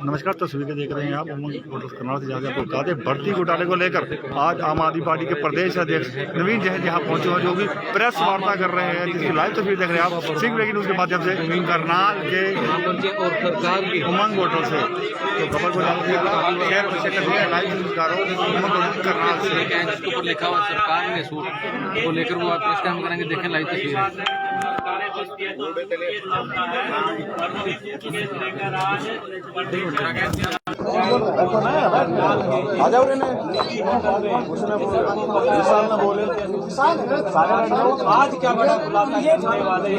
नमस्कार, तस्वीरें देख रहे हैं आप उमंग होटल करनाल से, जहाँ आपको बता दें भर्ती घोटाले को लेकर आज आम आदमी पार्टी के प्रदेश अध्यक्ष नवीन जैन यहाँ पहुंचे हैं, जो भी प्रेस वार्ता कर रहे हैं, जिसकी लाइव तस्वीर देख रहे हैं आप सिंह ब्रेकिंग न्यूज के माध्यम से करनाल के उमंग होटल से। तो खबर को लाइव करनाल से जिसके ऊपर लिखा हुआ सरकार ने सूट को लेकर वो आप प्रेस टाइम करेंगे, देखें लाइव तस्वीरें। आ जाओ रे किसान ने बोले आज क्या बड़ा खुलासा करने वाले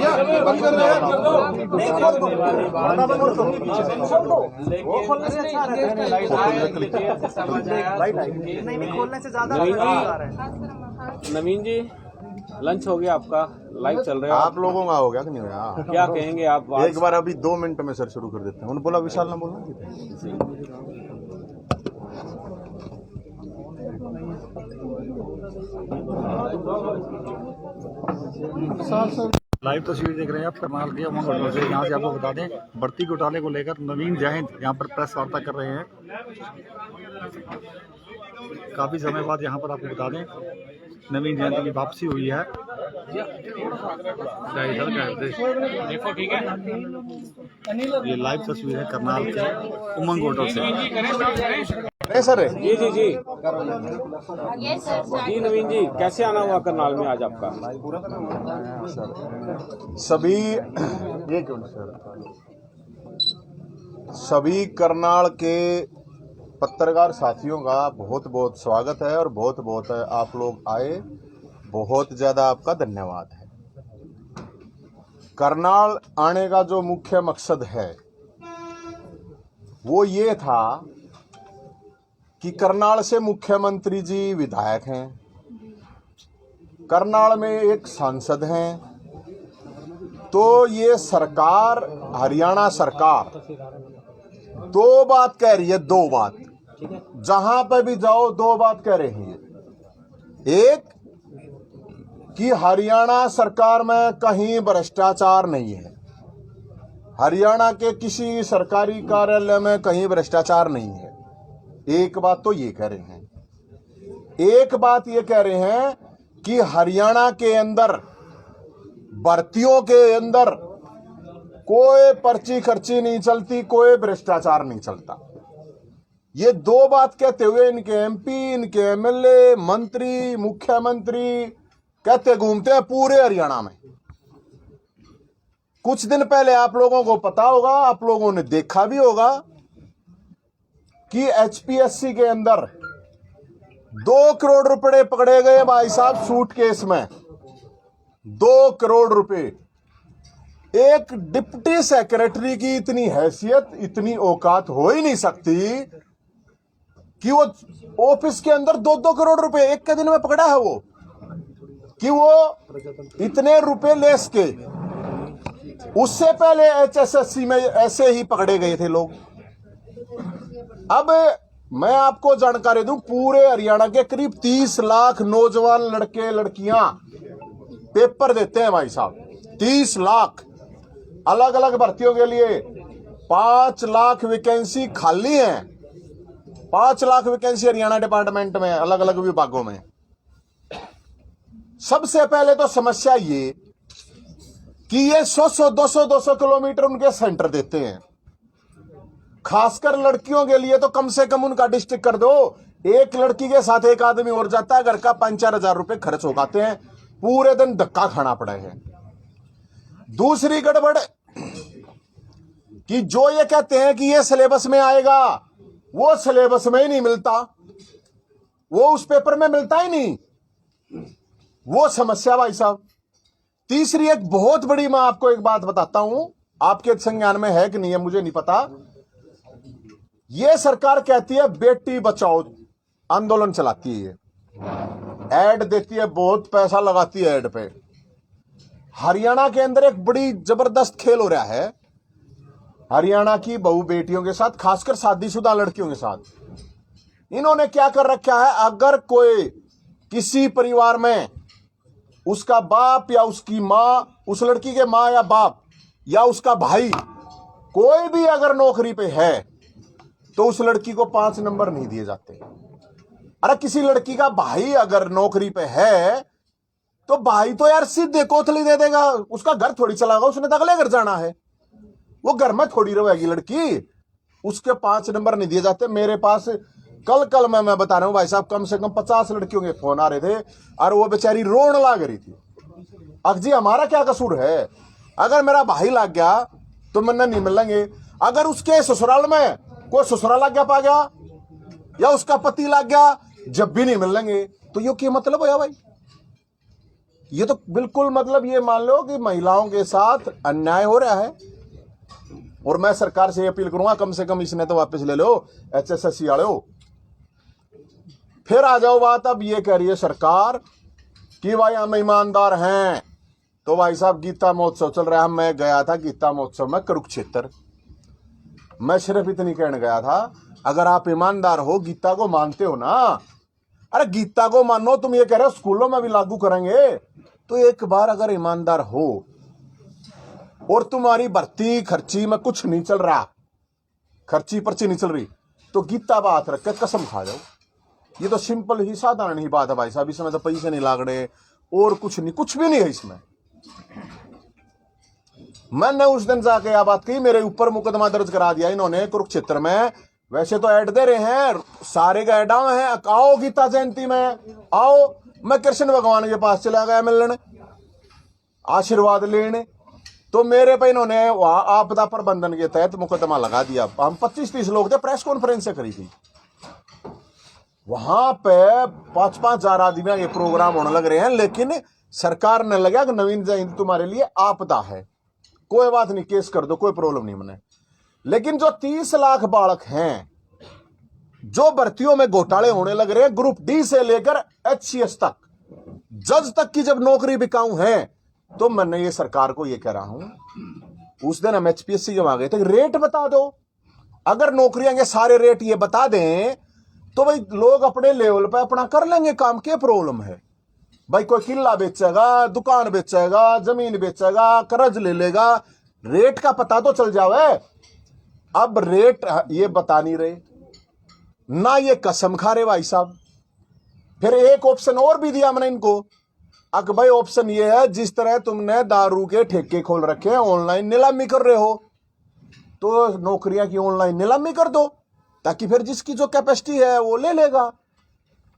खोलने से ज्यादा नवीन जी, लंच हो गया आपका? लाइव चल रहा है, आप लोगों का हो गया कि नहीं होया? क्या कहेंगे आप? एक बार अभी 2 मिनट में सर शुरू कर देते हैं। उन्होंने बोला विशाल ना बोलना। लाइव तस्वीर देख रहे हैं आप करनाल के उमंग होटल से, यहाँ से आपको बता दें भर्ती घोटाले को लेकर नवीन जैन यहाँ पर प्रेस वार्ता कर रहे हैं। काफी समय बाद यहाँ पर आपको बता दें नवीन जयंती की वापसी हुई है। ये लाइव तस्वीर है करनाल के उमंग होटल से। सर जी जी जी जी नवीन जी, कैसे आना हुआ करनाल में आज आपका? सभी सभी करनाल के पत्रकार साथियों का बहुत बहुत स्वागत है और बहुत बहुत आप लोग आए, बहुत ज़्यादा आपका धन्यवाद है। करनाल आने का जो मुख्य मकसद है वो ये था कि करनाल से मुख्यमंत्री जी विधायक हैं, करनाल में एक सांसद हैं, तो ये सरकार, हरियाणा सरकार 2 बात कह रही है, 2 बात जहां पे भी जाओ 2 बात कह रही है। एक कि हरियाणा सरकार में कहीं भ्रष्टाचार नहीं है, हरियाणा के किसी सरकारी कार्यालय में कहीं भ्रष्टाचार नहीं है। एक बात तो ये कह रहे हैं। एक बात ये कह रहे हैं कि हरियाणा के अंदर भर्तियों के अंदर कोई पर्ची खर्ची नहीं चलती, कोई भ्रष्टाचार नहीं चलता। ये 2 बात कहते हुए इनके एमपी, इनके एमएलए, मंत्री, मुख्यमंत्री कहते घूमते हैं पूरे हरियाणा में। कुछ दिन पहले आप लोगों को पता होगा, आप लोगों ने देखा भी होगा कि एचपीएससी के अंदर 2 करोड़ रुपए पकड़े गए भाई साहब, सूटकेस में 2 करोड़ रुपए। एक डिप्टी सेक्रेटरी की इतनी हैसियत, इतनी औकात हो ही नहीं सकती कि वो ऑफिस के अंदर 2-2 करोड़ रुपए एक के दिन में पकड़ा है। वो कि वो इतने रुपए ले सके। उससे पहले एचएसएससी में ऐसे ही पकड़े गए थे लोग। अब मैं आपको जानकारी दूं, पूरे हरियाणा के करीब 30 लाख नौजवान लड़के लड़कियां पेपर देते हैं भाई साहब। 30 लाख अलग अलग भर्तियों के लिए 5 लाख वैकेंसी खाली हैं। 5 लाख वैकेंसी हरियाणा डिपार्टमेंट में अलग अलग विभागों में। सबसे पहले तो समस्या ये कि ये 100-100, 200-200 किलोमीटर उनके सेंटर देते हैं। खासकर लड़कियों के लिए तो कम से कम उनका डिस्ट्रिक्ट कर दो। एक लड़की के साथ एक आदमी और जाता है, घर का 5-4 हजार रुपए खर्च हो जाते हैं, पूरे दिन धक्का खाना पड़ा है। दूसरी गड़बड़ कि जो ये कहते हैं कि ये सिलेबस में आएगा, वो सिलेबस में ही नहीं मिलता, वो उस पेपर में मिलता ही नहीं। वो समस्या भाई साहब। तीसरी एक बहुत बड़ी, मैं आपको एक बात बताता हूं, आपके संज्ञान में है कि नहीं है मुझे नहीं पता। ये सरकार कहती है बेटी बचाओ आंदोलन चलाती है, ऐड देती है, बहुत पैसा लगाती है ऐड पे। हरियाणा के अंदर एक बड़ी जबरदस्त खेल हो रहा है हरियाणा की बहू बेटियों के साथ, खासकर शादीशुदा लड़कियों के साथ। इन्होंने क्या कर रखा है, अगर कोई किसी परिवार में उसका बाप या उसकी मां, उस लड़की के मां या बाप या उसका भाई कोई भी अगर नौकरी पे है तो उस लड़की को 5 नंबर नहीं दिए जाते। अरे किसी लड़की का भाई अगर नौकरी पे है तो भाई तो यार सीधे कोथली दे देगा, उसका घर थोड़ी चलाएगा, उसने तो अगले घर जाना है, वो घर में थोड़ी रहेगी लड़की, उसके 5 नंबर नहीं दिए जाते। मेरे पास कल मैं बता रहा हूं भाई साहब, कम से कम 50 लड़कियों के फोन आ रहे थे और वो बेचारी रोने लग रही थी। अब जी हमारा क्या कसूर है? अगर मेरा भाई लग गया तो मैंने नहीं मिलेंगे, अगर उसके ससुराल में कोई ससुराल लग गया पा गया या उसका पति लग गया जब भी नहीं मिलेंगे, तो ये क्या मतलब होया भाई? ये तो बिल्कुल मतलब ये मान लो कि महिलाओं के साथ अन्याय हो रहा है। और मैं सरकार से अपील करूंगा, कम से कम इसने तो वापस ले लो HSSC वालों। फिर आ जाओ बात, अब ये कह रही है सरकार कि भाई हम ईमानदार हैं। तो भाई साहब गीता महोत्सव चल रहा है, मैं गया था गीता महोत्सव में कुरुक्षेत्र, मैं सिर्फ इतनी कहने गया था, अगर आप ईमानदार हो, गीता को मानते हो ना, अरे गीता को मानो, तुम ये कह रहे हो स्कूलों में भी लागू करेंगे, तो एक बार अगर ईमानदार हो और तुम्हारी भर्ती खर्ची में कुछ नहीं चल रहा, खर्ची पर्ची नहीं चल रही, तो गीता बात रख के कसम खा जाओ। ये तो सिंपल ही साधारण ही बात है भाई साहब, इसमें तो पैसे नहीं लाग रहे और कुछ नहीं, कुछ भी नहीं है इसमें। मैंने उस दिन जाके यह बात कही, मेरे ऊपर मुकदमा दर्ज करा दिया इन्होंने कुरुक्षेत्र में। वैसे तो ऐड दे रहे हैं, सारे का ऐडा है, आओ गीता जयंती में आओ। मैं कृष्ण भगवान के पास चला गया मिलने, आशीर्वाद लेने, तो मेरे पे इन्होंने आपदा प्रबंधन के तहत मुकदमा लगा दिया। हम 25-30 लोग थे, प्रेस कॉन्फ्रेंस करी थी, वहां पे 5-5 हजार आदमी ये प्रोग्राम होने लग रहे हैं, लेकिन सरकार ने लगा कि नवीन जयंती तुम्हारे लिए आपदा है, कोई बात नहीं, केस कर दो, कोई प्रॉब्लम नहीं मने। लेकिन जो 30 लाख बालक हैं, जो भर्तियों में घोटाले होने लग रहे हैं, ग्रुप डी से लेकर HCS तक, जज तक की जब नौकरी बिकाऊ है, तो मैंने ये सरकार को ये कह रहा हूं, उस दिन हम HPSC जमा गए थे, रेट बता दो। अगर नौकरियां के सारे रेट ये बता दें तो भाई लोग अपने लेवल पे अपना कर लेंगे काम, क्या प्रॉब्लम है भाई? कोई किला बेचेगा, दुकान बेचेगा, जमीन बेचेगा, कर्ज ले लेगा, रेट का पता तो चल जावे। अब रेट ये बता नहीं रहे ना, ये कसम खा रहे भाई साहब। फिर एक ऑप्शन और भी दिया मैंने इनको, अक भाई ऑप्शन ये है, जिस तरह तुमने दारू के ठेके खोल रखे हैं, ऑनलाइन नीलामी कर रहे हो, तो नौकरियां की ऑनलाइन नीलामी कर दो, ताकि फिर जिसकी जो कैपेसिटी है वो ले लेगा।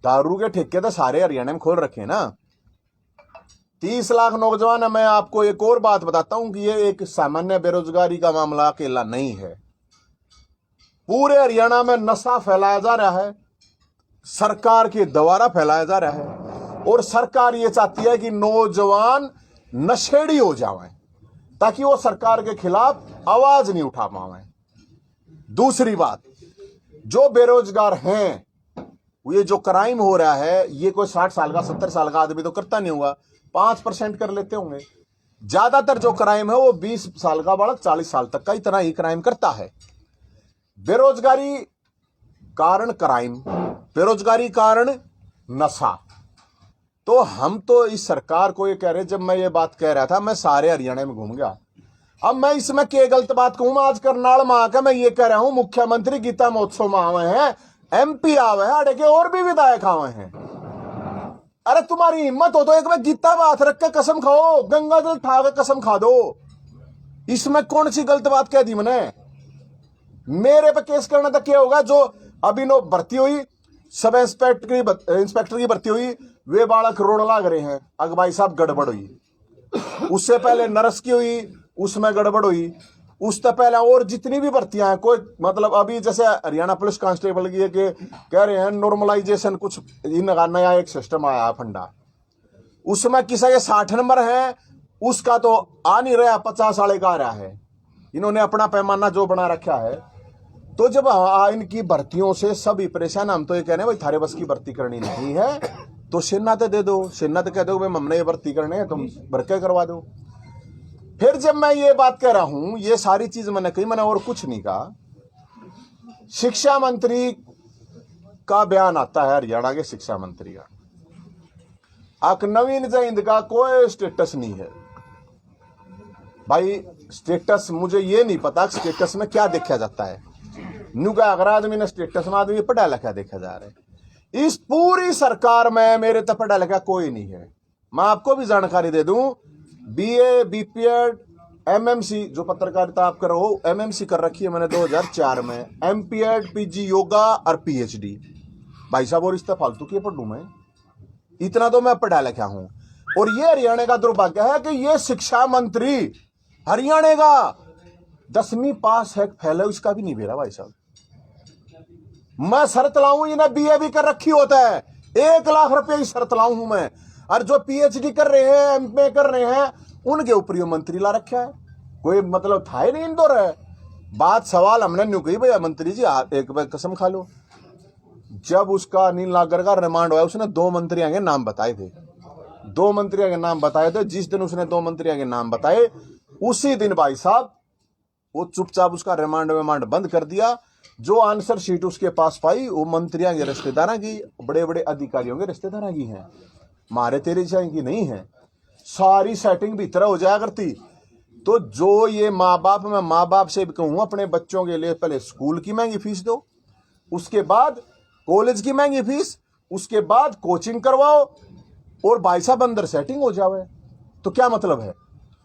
दारू के ठेके तो सारे हरियाणा में खोल रखे ना, 30 लाख नौजवान है। मैं आपको एक और बात बताता हूं कि ये एक सामान्य बेरोजगारी का मामला अकेला नहीं है, पूरे हरियाणा में नशा फैलाया जा रहा है, सरकार के द्वारा फैलाया जा रहा है, और सरकार ये चाहती है कि नौजवान नशेड़ी हो जाएं, ताकि वो सरकार के खिलाफ आवाज नहीं उठा पाए। दूसरी बात, जो बेरोजगार हैं, ये जो क्राइम हो रहा है, ये कोई 60 साल का 70 साल का आदमी तो करता नहीं होगा, 5% कर लेते होंगे। ज्यादातर जो क्राइम है वो 20 साल का बालक 40 साल तक का इतना ही क्राइम करता है। बेरोजगारी कारण क्राइम, बेरोजगारी कारण नशा। तो हम तो इस सरकार को ये कह रहे, जब मैं ये बात कह रहा था, मैं सारे हरियाणा में घूम गया। अब मैं इसमें क्या गलत बात कहूं? आज करनाल में आकर मैं ये कह रहा हूं, मुख्यमंत्री गीता महोत्सव में आवे हैं, MP आवे हैं, अड़े के और भी विधायक आवे हैं। अरे तुम्हारी हिम्मत हो तो एक बार गीता बात रख के कसम खाओ, गंगा जल ठा के कसम खा दो। इसमें कौन सी गलत बात कह दी मैंने? मेरे पे केस करना तक क्या होगा? जो अभी नो भर्ती हुई, सब इंस्पेक्टर की भर्ती हुई, वे बालक रोड लाग रहे हैं, अग भाई साहब गड़बड़ हुई। उससे पहले नर्स की हुई, उसमें गड़बड़ हुई। उससे पहले और जितनी भी भर्तियां हैं, कोई मतलब अभी जैसे हरियाणा पुलिस कांस्टेबल की के कह रहे हैं नॉर्मलाइजेशन, कुछ इनका नया एक सिस्टम आया फंडा, उसमें किसी के 60 नंबर है, उसका तो आ नहीं रहा, 50 वाले का आ रहा है। इन्होंने अपना पैमाना जो बना रखा है। तो जब इनकी भर्तियों से सभी परेशान, हम तो ये कह रहे हैं भाई थारे बस की भर्ती करनी नहीं है तो सेना तो दे दो, सेना तो कह दो भाई हमने ये भर्ती करने है, तुम भर के करवा दो। फिर जब मैं ये बात कह रहा हूं, ये सारी चीज मैंने कही, मैंने और कुछ नहीं कहा। शिक्षा मंत्री का बयान आता है, हरियाणा के शिक्षा मंत्री का, आप नवीन जयंती का कोई स्टेटस नहीं है। भाई स्टेटस मुझे ये नहीं पता स्टेटस में क्या देखा जाता है। न्यू का अगर आदमी ने स्टेटस में आदमी पढ़ा लिखा देखा जा रहा है। इस पूरी सरकार में मेरे तक पढ़ा लिखा कोई नहीं है। मैं आपको भी जानकारी दे दूं, बीए, बीपीएड, एमएमसी, जो पत्रकारिता आप करो एमएमसी कर रखी है मैंने 2004 में, एमपीएड, पीजी योगा और पीएचडी। भाई साहब और इस तरह फालतू की पढ़ूं मैं? इतना तो मैं पढ़ा लिखा हूं। और ये हरियाणा का दुर्भाग्य है कि ये शिक्षा मंत्री हरियाणा का 10वीं पास है, फैले उसका भी नहीं बेरा भाई साहब। मैं शर्त लाऊं, इन्हें बीए भी कर रखी होता है, 1 लाख रुपए की शर्त लाऊं हूं मैं। और जो पीएचडी कर रहे हैं, एमए कर रहे हैं, उनके ऊपर ये मंत्री ला रखा है। कोई मतलब था ही नहीं इंदौर है। बात सवाल हमने न्यू कही, भैया मंत्री जी एक बार कसम खा लो। जब उसका अनिल नागर का रिमांड हुआ, उसने 2 मंत्रियों के नाम बताए थे, 2 मंत्रियों के नाम बताए थे। जिस दिन उसने 2 मंत्रियों के नाम बताए, उसी दिन भाई साहब वो चुपचाप उसका रिमांड बंद कर दिया। जो आंसर शीट उसके पास पाई वो मंत्रियों के रिश्तेदारों की, बड़े बड़े अधिकारियों के रिश्तेदारों की है, मारे तेरे जैसे की नहीं है। सारी सेटिंग भीतर हो जाया करती। तो जो ये माँ बाप, मैं माँ बाप से भी कहूँ अपने बच्चों के लिए पहले स्कूल की महंगी फीस दो, उसके बाद कॉलेज की महंगी फीस, उसके बाद कोचिंग करवाओ, और भाई साहब अंदर सेटिंग हो जावे। तो क्या मतलब है?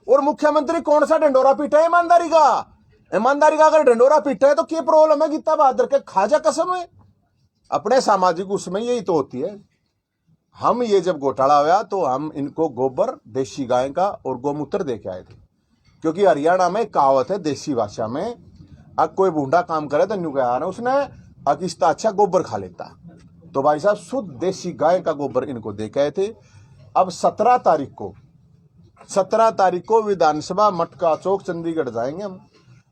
और मुख्यमंत्री कौन सा डंडोरा पीटा है ईमानदारी का? ईमानदारी का अगर डंडोरा पीटा है तो क्या प्रॉब्लम है? गीता बहादुर के खाजा कसम है। अपने सामाजिक उसमें यही तो होती है। हम ये जब घोटाला हुआ तो हम इनको गोबर देशी गाय का और गोमूत्र दे के आए थे, क्योंकि हरियाणा में कहावत है देसी भाषा में, अब कोई बूढ़ा काम करे तो न्यू कहा उसने अकिस्ता अच्छा गोबर खा लेता। तो भाई साहब शुद्ध देशी गाय का गोबर इनको दे के आए थे। अब 17 तारीख को विधानसभा मटका चौक चंडीगढ़ जाएंगे हम।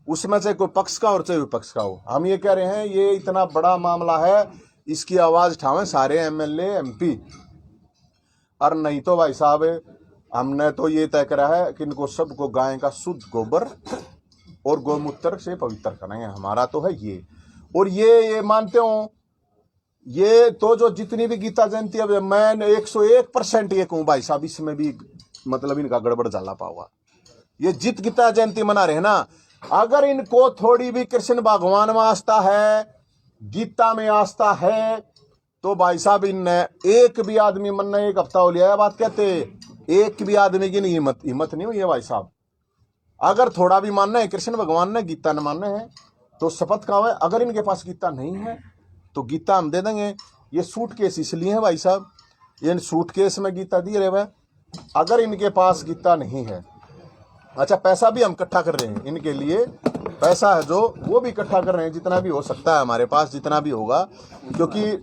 उसमें से कोई पक्ष का और चाहे विपक्ष का हो, हम ये कह रहे हैं ये इतना बड़ा मामला है, इसकी आवाज उठावें सारे एमएलए एमपी। और नहीं तो भाई साहब हमने तो ये तय करा है कि इनको सबको गाय का शुद्ध गोबर और गोमूत्र से पवित्र करेंगे। हमारा तो है ये। और ये मानते हो, ये तो जो जितनी भी गीता जयंती, अब मैं 101% ये कहूँ भाई साहब, इसमें भी मतलब इनका गड़बड़ जाला पाओगा। ये जित गीता जयंती मना रहे ना, अगर इनको थोड़ी भी कृष्ण भगवान में आस्था है, गीता में आस्था है, तो भाई साहब इनने एक भी आदमी मन ने 1 हफ्ता हो लिया है बात कहते, एक भी आदमी की नहीं हिम्मत नहीं हुई है भाई साहब। अगर थोड़ा भी मानना है कृष्ण भगवान ने, गीता न मानना है तो शपथ का है। अगर इनके पास गीता नहीं है तो गीता हम दे देंगे। ये सूटकेस इसलिए है भाई साहब, ये सूटकेस में गीता दी रहे। अगर इनके पास गीता नहीं है, अच्छा पैसा भी हम इकट्ठा कर रहे हैं इनके लिए, पैसा है जो वो भी इकट्ठा कर रहे हैं, जितना भी हो सकता है हमारे पास, जितना भी होगा, क्योंकि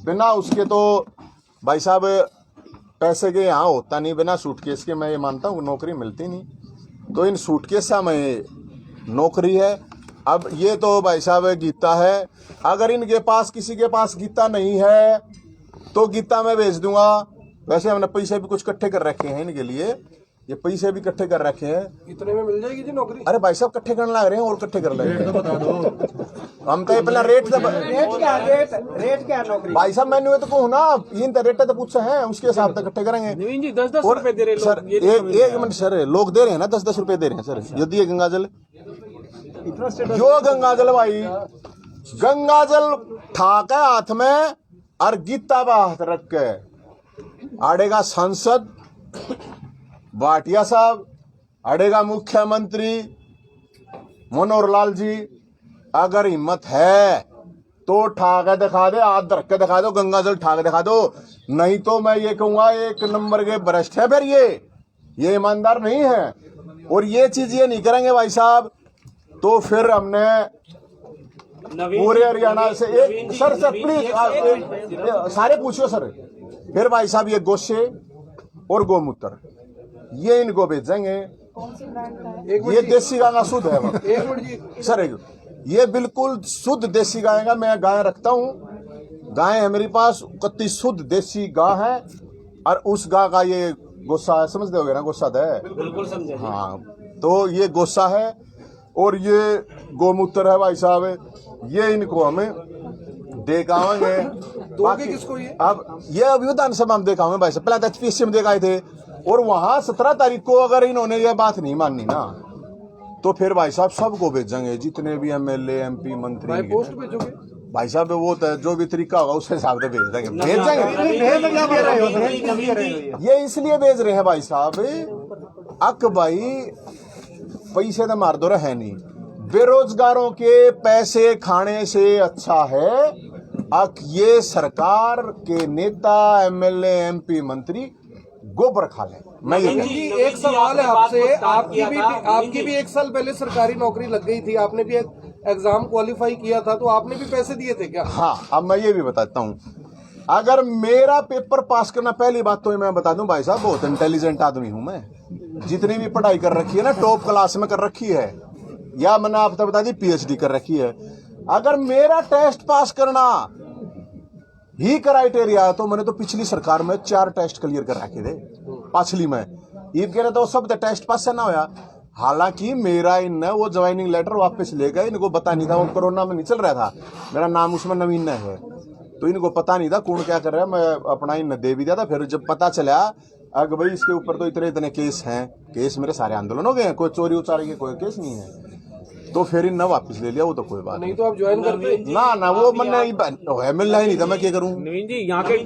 बिना उसके तो भाई साहब पैसे के यहाँ होता नहीं, बिना सूटकेस के मैं ये मानता हूँ नौकरी मिलती नहीं। तो इन सूटकेस में नौकरी है। अब ये तो भाई साहब गीता है, अगर इनके पास किसी के पास गीता नहीं है तो गीता मैं भेज दूंगा। वैसे हमने पैसे भी कुछ इकट्ठे कर रखे हैं इनके लिए, ये पैसे भी इकट्ठे कर रखे हैं। इतने में मिल जाएगी जी नौकरी? अरे भाई साहब इकट्ठे करने लग रहे हैं और इकट्ठे कर लेंगे। हम तो पहले रेट क्या नौकरी? भाई साहब मैंने तो कहूँ ना, इन रेट तो पूछे हैं, उसके हिसाब से इकट्ठे करेंगे। नवीन जी 10-10 और रुपए दे रहे सर, एक मिनट सर, लोग दे रहे हैं ना 10-10 रुपए दे रहे हैं सर। यदि ये गंगाजल जो गंगाजल भाई गंगाजल ठाक है हाथ में और गीता बा हाथ रख के आड़ेगा सांसद भाटिया साहब, अड़ेगा मुख्यमंत्री मनोहर लाल जी। अगर हिम्मत है तो ठाक दिखा दे, हाथ धर के दिखा दो, गंगाजल ठाक दिखा दो। नहीं तो मैं ये कहूंगा 1 नंबर के भ्रष्ट है, फिर ये ईमानदार नहीं है। और ये चीज ये नहीं करेंगे भाई साहब तो फिर हमने पूरे हरियाणा से एक सर प्लीज सारे पूछो सर। फिर भाई साहब ये गोशे और गोमूत्र ये इनको भेजेंगे। ये देसी गाय का शुद्ध है सर, ये बिल्कुल शुद्ध देसी गाय का मैं गाय रखता हूँ। गाय है मेरे पास, कत्ती शुद्ध देसी गाय है। और उस गाय का ये गोसा है, समझते होगे ना, गोसा है बिल्कुल समझे। हाँ, तो ये गोसा है और ये गोमूत्र है भाई साहब, ये इनको हमें देखाएंगे। दोगे किसको ये? अब ये अभी विधानसभा में देखाएंगे भाई साहब, पहले HPSC में देखाए थे। और वहां 17 तारीख को अगर इन्होंने ये बात नहीं माननी ना तो फिर भाई साहब सबको भेजेंगे, जितने भी एमएलए एमपी मंत्री पोस्ट भेजोगे? भाई साहब वो तो जो भी तरीका होगा उस हिसाब से भेज देंगे। ये इसलिए भेज रहे हैं भाई साहब, अक भाई पैसे तो मार दो रहे नहीं, बेरोजगारों के पैसे खाने से अच्छा है अक ये सरकार के नेता एमएलए एमपी मंत्री गोबर खा लें। मैं ये कहता हूं। एक सवाल है आपसे, आपकी भी 1 साल पहले सरकारी नौकरी लग गई थी, आपने भी एग्जाम क्वालिफाई किया था, तो आपने भी पैसे दिए थे क्या? हाँ, अब मैं ये भी बताता हूँ, अगर मेरा पेपर पास करना, पहली बात तो मैं बता दूं भाई साहब बहुत इंटेलिजेंट आदमी हूं मैं, जितनी भी पढ़ाई कर रखी है ना टॉप क्लास में कर रखी है, या मैंने आपको बता दी पीएचडी कर रखी है। अगर मेरा टेस्ट पास करना ही क्राइटेरिया है तो मैंने तो पिछली सरकार में 4 टेस्ट क्लियर कर रखे थे, पिछली में ये कह रहे तो सब टेस्ट पास से ना होया। हालांकि मेरा इन वो ज्वाइनिंग लेटर वापस ले गए, इनको पता नहीं था, वो कोरोना में नहीं चल रहा था, मेरा नाम उसमें नवीन है, तो इनको पता नहीं था कौन क्या कर रहा है, मैं अपना इन दे भी दिया था। फिर जब पता चला अगर भाई इसके ऊपर तो इतने इतने केस हैं, केस मेरे सारे आंदोलन हो गए हैं, कोई चोरी उचारी के कोई केस नहीं है, तो फिर इन वापस ले लिया, वो तो कोई बात नहीं। तो आप ज्वाइन करते? ना वो मन मिलना ही नहीं था, मैं क्या करूँ। नवीन जी यहाँ के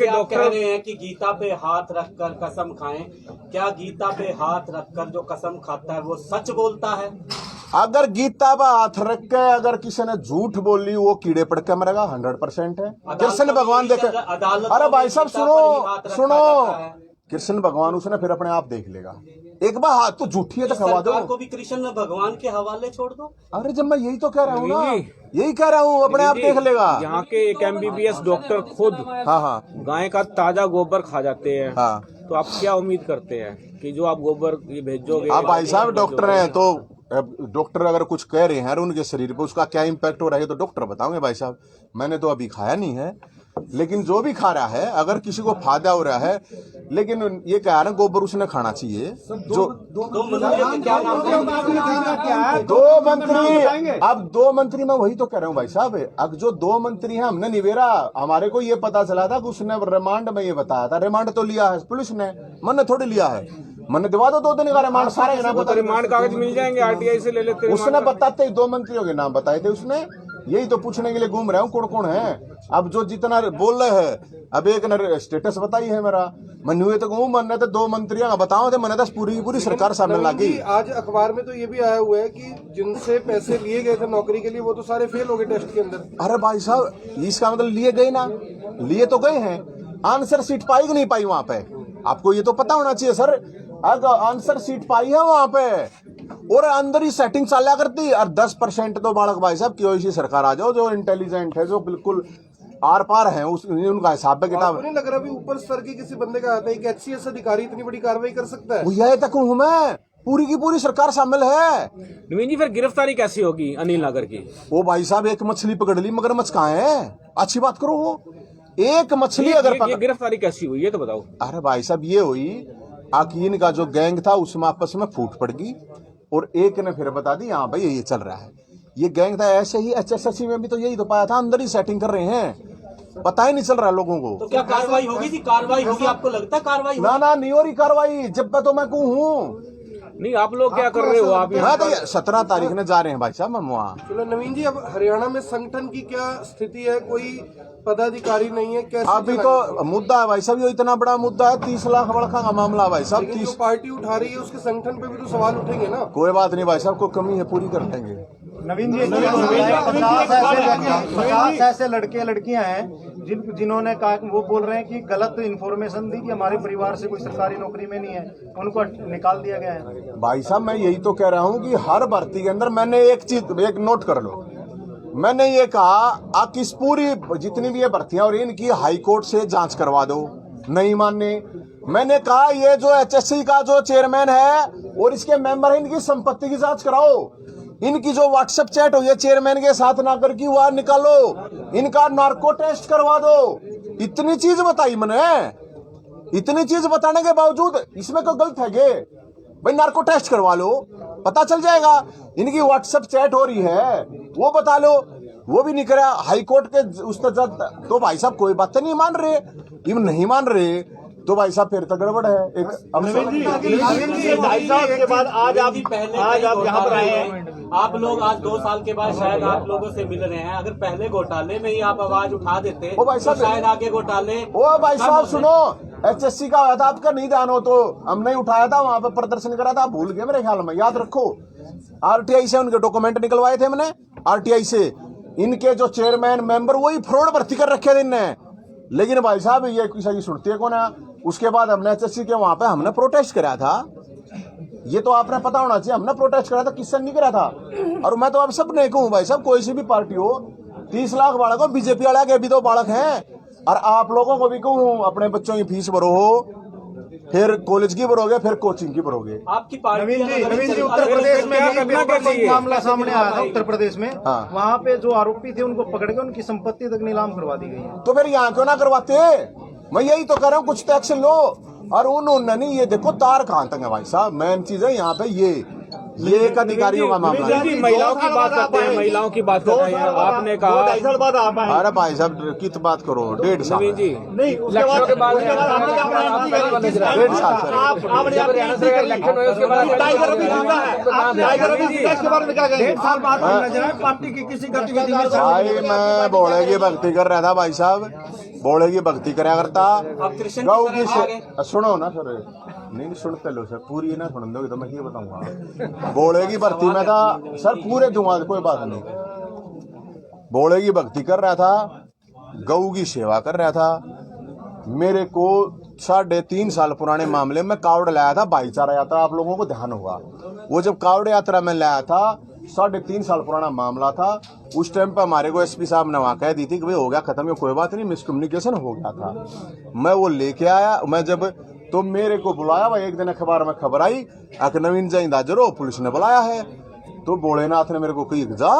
डॉक्टर कह रहे हैं कि गीता पे हाथ रखकर कसम खाएं, क्या गीता पे हाथ रखकर जो कसम खाता है वो सच बोलता है? अगर गीता पर हाथ रख के अगर किसी ने झूठ बोली वो कीड़े पड़ के मरेगा, 100% है। कृष्ण भगवान देखे, अरे भाई साहब सुनो, कृष्ण भगवान उसने फिर अपने आप देख लेगा, एक बार हाथ तो झूठी है तो खवा दो, को भी कृष्ण भगवान के हवाले छोड़ दो। अरे जब मैं यही तो कह रहा हूँ ना, यही कह रहा हूँ, अपने आप देख लेगा। यहाँ के एक MBBS डॉक्टर खुद हाँ गाय का ताजा गोबर खा जाते हैं, हाँ, तो आप क्या उम्मीद करते हैं कि जो आप गोबर ये भेजोगे? आप भाई साहब डॉक्टर हैं तो डॉक्टर अगर कुछ कह रहे हैं उनके शरीर पर उसका क्या इम्पैक्ट हो रहा है तो डॉक्टर बताओगे भाई साहब, मैंने तो अभी खाया नहीं है, लेकिन जो भी खा रहा है अगर किसी को फायदा हो रहा है, लेकिन ये कह रहा है गोबर उसने खाना चाहिए। जो दो मंत्री, अब 2 मंत्री मैं वही तो कह रहा हूँ भाई साहब, अब जो 2 मंत्री हैं हमने निवेरा, हमारे को ये पता चला था कि उसने रिमांड में ये बताया था, रिमांड तो लिया है पुलिस ने, मैंने थोड़ी लिया है, मैंने दिवा दो 2 दिन का रिमांड, सारे रिमांड कागज मिल जाएंगे, RTI से ले लेते। उसने बताते ही 2 मंत्रियों के नाम बताए थे उसने, यही तो पूछने के लिए घूम रहा हूँ कौन कौन है। अब जो जितना बोल रहे हैं, अब एक ने स्टेटस बताई है मेरा, मन हुए तो कहूँ, मन तो 2 मंत्रियों बताओ थे, मैंने तो पूरी की पूरी सरकार सामने लगी। आज अखबार में तो ये भी आया हुआ है कि जिनसे पैसे लिए गए थे नौकरी के लिए वो तो सारे फेल हो गए टेस्ट के अंदर। अरे भाई साहब इसका मतलब लिए गए ना, लिए तो गए हैं, आंसर सीट पाई कि नहीं पाई वहां पे, आपको ये तो पता होना चाहिए सर। अगर आंसर सीट पाई है वहां पे और अंदर ही सेटिंग चला करती, और 10% तो बालक भाई साहब की ऐसी सरकार आ जाओ जो इंटेलिजेंट है, जो बिल्कुल आर पार है, उनका हिसाब किताब नहीं लग रहा भी ऊपर स्तर के किसी बंदे का आता है कि HCS अधिकारी इतनी बड़ी कार्रवाई कर सकता है। यही तक हूँ मैं, पूरी की पूरी सरकार शामिल है। नवीन जी फिर गिरफ्तारी कैसी होगी अनिल नागर की? वो भाई साहब एक मछली पकड़ ली, मगरमच्छ कहाँ है, अच्छी बात करो, वो एक मछली अगर ये गिरफ्तारी कैसी हुई ये तो बताओ। अरे भाई साहब ये हुई आकीन का जो गैंग था उसमें आपस में फूट पड़ गई, और एक ने फिर बता दी हाँ भाई ये चल रहा है, ये गैंग था। ऐसे ही HSSC में भी तो यही तो पाया था, अंदर ही सेटिंग कर रहे हैं, पता ही नहीं चल रहा लोगों को। तो क्या कार्रवाई होगी जी? कार्रवाई होगी, आपको लगता है कार्रवाई होगी? ना नहीं हो रही कार्रवाई, जब तक तो मैं हूँ। नहीं आप लोग क्या कर रहे हो? आप मैं तो 17 तारीख ने जा रहे हैं भाई साहब हम वहाँ। चलो नवीन जी, अब हरियाणा में संगठन की क्या स्थिति है? कोई पदाधिकारी नहीं है, कैसे? अभी तो मुद्दा है भाई साहब, ये इतना बड़ा मुद्दा है, 30 लाख बड़का का मामला भाई साहब। 30 पार्टी उठा रही है उसके संगठन पे भी तो सवाल उठेंगे ना। कोई बात नहीं भाई साहब, कोई कमी है पूरी कर लेंगे। नवीन जी 50 ऐसे लड़के लड़कियां हैं जिन्होंने कहा, वो बोल रहे हैं कि गलत इन्फॉर्मेशन दी कि हमारे परिवार से कोई सरकारी नौकरी में नहीं है, उनको निकाल दिया गया है। भाई साहब मैं यही तो कह रहा हूँ कि हर भर्ती के अंदर मैंने एक चीज एक नोट कर लो, मैंने ये कहा आप इस पूरी जितनी भी ये भर्तियां और इनकी हाई कोर्ट से जांच करवा दो, नहीं मानने। मैंने कहा ये जो HSC का जो चेयरमैन है और इसके मेंबर है, इनकी संपत्ति की जांच कराओ, इनकी जो व्हाट्सएप चैट हुई है चेयरमैन के साथ नागर की वह निकालो, इनका नार्को टेस्ट करवा दो। इतनी चीज बताई मैंने, इतनी चीज बताने के बावजूद इसमें कोई गलत है गे भाई, नार्को टेस्ट करवा लो, पता चल जाएगा। इनकी व्हाट्सएप चैट हो रही है वो बता लो, वो भी नहीं करा हाई कोर्ट के उस तक। तो भाई साहब कोई बात नहीं मान रहे, ये नहीं मान रहे तो भाई साहब फिर तो गड़बड़ है। एक ढाई साल के बाद आज आप यहाँ पर आए हैं। आप लोग आज 2 साल के बाद शायद आप लोगों से मिल रहे हैं। अगर पहले घोटाले में ही आप आवाज उठा देते ओ भाई तो साहब, शायद आगे घोटाले। ओ भाई साहब सुनो, HSC का हुआ था, आपका नहीं ध्यान हो तो हमने उठाया था, वहां पे प्रदर्शन करा था, आप भूल गए मेरे ख्याल में, याद रखो। RTI से उनके डॉक्यूमेंट निकलवाए थे हमने, RTI से। इनके जो चेयरमैन मेंबर वही फ्रॉड भर्ती कर रखे थे इनने। लेकिन भाई साहब ये किसी की सुनती है कौन है। उसके बाद हमने HSC के वहां पे हमने प्रोटेस्ट कराया था। ये तो आपने पता होना चाहिए, हमने प्रोटेस्ट करा था, किससे नहीं करा था। और मैं तो आप सब नहीं कहूँ भाई साहब, कोई सी भी पार्टी हो, 30 लाख बालक हो, बीजेपी वाला के भी तो बालक हैं। और आप लोगों को भी कहूँ, अपने बच्चों की फीस भरो हो, फिर कॉलेज की भरोगे, फिर कोचिंग की भरोगे। आपकी पार्टी नवीन जी उत्तर प्रदेश में एक मामला सामने आया था, उत्तर प्रदेश में। हाँ। वहाँ पे जो आरोपी थे उनको पकड़ के उनकी संपत्ति तक नीलाम करवा दी गई है। तो फिर यहाँ क्यों ना करवाते? मैं यही तो कह रहा हूँ, कुछ तो एक्शन लो। और उन्होंने नहीं, ये देखो तार कहाँ तक है भाई साहब। मेन चीज है यहाँ पे ये एक अधिकारियों का मामला है। महिलाओं की बात करते हैं, महिलाओं की बात कर रहे हैं। आपने कहा 2-2.5 साल बाद आप आए। अरे भाई साहब की तो बात करो, 1.5 साल। जी नहीं, उसके बाद 1.5 साल सर। इलेक्शन हुए उसके बाद टाइगर अभी जिंदा है। टाइगर अभी जिंदा, इसके बारे में क्या कहेंगे? 1 साल बाद नजर आए पार्टी की किसी गतिविधि में भाई मैं बोले की भक्ति कर रहा था भाई साहब, बोले की भक्ति कराया करता। आप कृष्ण गौ की की तरह आगे। सुनो ना सर, नहीं सुनते लो सर, पूरी ना सुन दोगे तो मैं ये बताऊंगा। बोले की भक्ति में था सर, पूरे दूंगा, कोई बात नहीं। बोले की भक्ति कर रहा था, गऊ की सेवा कर रहा था। मेरे को 3.5 साल पुराने मामले में कावड़ लाया था, भाईचारा यात्रा, आप लोगों को ध्यान होगा। वो जब कावड़ यात्रा में लाया था, 3.5 साल पुराना मामला था। उस टाइम पर हमारे को SP साहब ने वहां कह दी थी कि भाई हो गया खत्म, ये कोई बात नहीं, मिसकम्युनिकेशन हो गया था। मैं वो लेके आया, मैं जब तो मेरे को बुलाया भाई, एक दिन अखबार में खबर आई कि नवीन जैन हाजिर हो, पुलिस ने बुलाया है। तो भोलेनाथ ने मेरे को कही जा,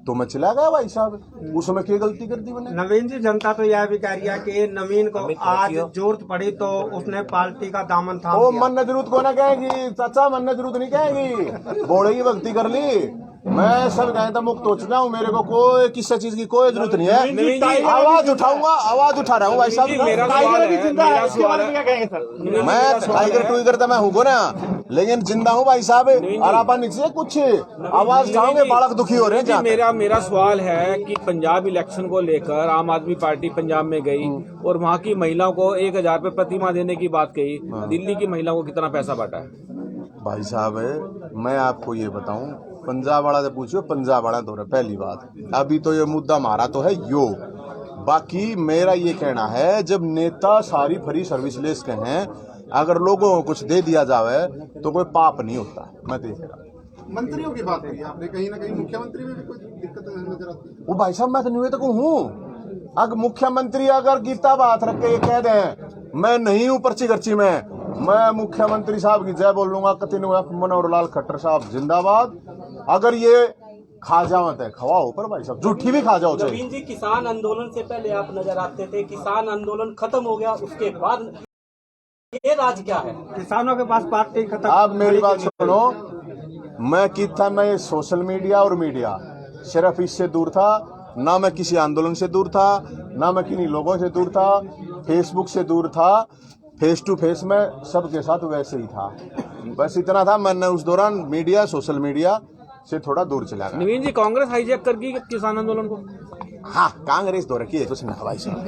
तो मैं चला गया भाई साहब। उसमें क्या गलती कर दी मैंने? नवीन जी, जनता तो यह भी कह रही है कि नवीन को आज जरूरत पड़ी तो उसने पार्टी का दामन था। ओ मन जरूरत को ना कहेगी चाचा, मन जरूरत नहीं कहेगी, भोले की भक्ति कर ली। मैं सब गए था, मुक्त हो चुका हूँ, मेरे को कोई किसी चीज की कोई जरूरत नहीं है। आवाज उठाऊंगा, आवाज उठा रहा हूँ भाई साहब। टाइगर अभी जिंदा है, इसके बारे में क्या कहेंगे सर? मैं टाइगर टूइगर तो मैं हूँ ना, लेकिन जिंदा हूँ भाई साहब। और आप नीचे कुछ आवाज उठाओगे, बालक दुखी हो रहे हैं। जहाँ मेरा सवाल है कि पंजाब इलेक्शन को लेकर आम आदमी पार्टी पंजाब में गई और वहाँ की महिलाओं को 1000 रुपए प्रति माह देने की बात कही। दिल्ली की महिलाओं को कितना पैसा बांटा है? भाई साहब मैं आपको ये बताऊं, पंजाब वाला से पूछो, पंजाब वाला तो पहली बात, अभी तो ये मुद्दा हमारा तो है यो। बाकी मेरा ये कहना है, जब नेता सारी फ्री सर्विस लेस के हैं, अगर लोगों को कुछ दे दिया जावे तो कोई पाप नहीं होता। मैं देख रहा मंत्रियों की बात करी आपने, कहीं ना कहीं मुख्यमंत्री में भी कोई दिक्कत नजर आती है? वो भाई साहब मैं तो निवेदक हूँ। अगर मुख्यमंत्री अगर गीता बात रख के ये कह दें मैं नहीं हूँ पर्ची गर्ची में, मैं मुख्यमंत्री साहब की जय बोल लूंगा। मनोहर लाल खट्टर साहब जिंदाबाद। अगर ये खा जाओ तो खवाओ, पर भाई साहब झूठी भी खा जाओ। नवीन जी, किसान आंदोलन से पहले आप नजर आते थे, किसान आंदोलन खत्म हो गया, उसके बाद ये राज क्या है? किसानों के पास पार्टी खत्म। आप मेरी बात सुनो, मैं कितना मैं सोशल मीडिया और मीडिया सिर्फ इससे दूर था, ना मैं किसी आंदोलन से दूर था, ना मैं किन्हीं लोगों से दूर था, फेसबुक से दूर था, फेस टू फेस में सबके साथ वैसे ही था। बस इतना था, मैंने उस दौरान मीडिया सोशल मीडिया से थोड़ा दूर चला गया। नवीन जी, कांग्रेस हाईजैक कर गई किसान आंदोलन को? हाँ, कांग्रेस दो रखी है कुछ ना भाई साहब।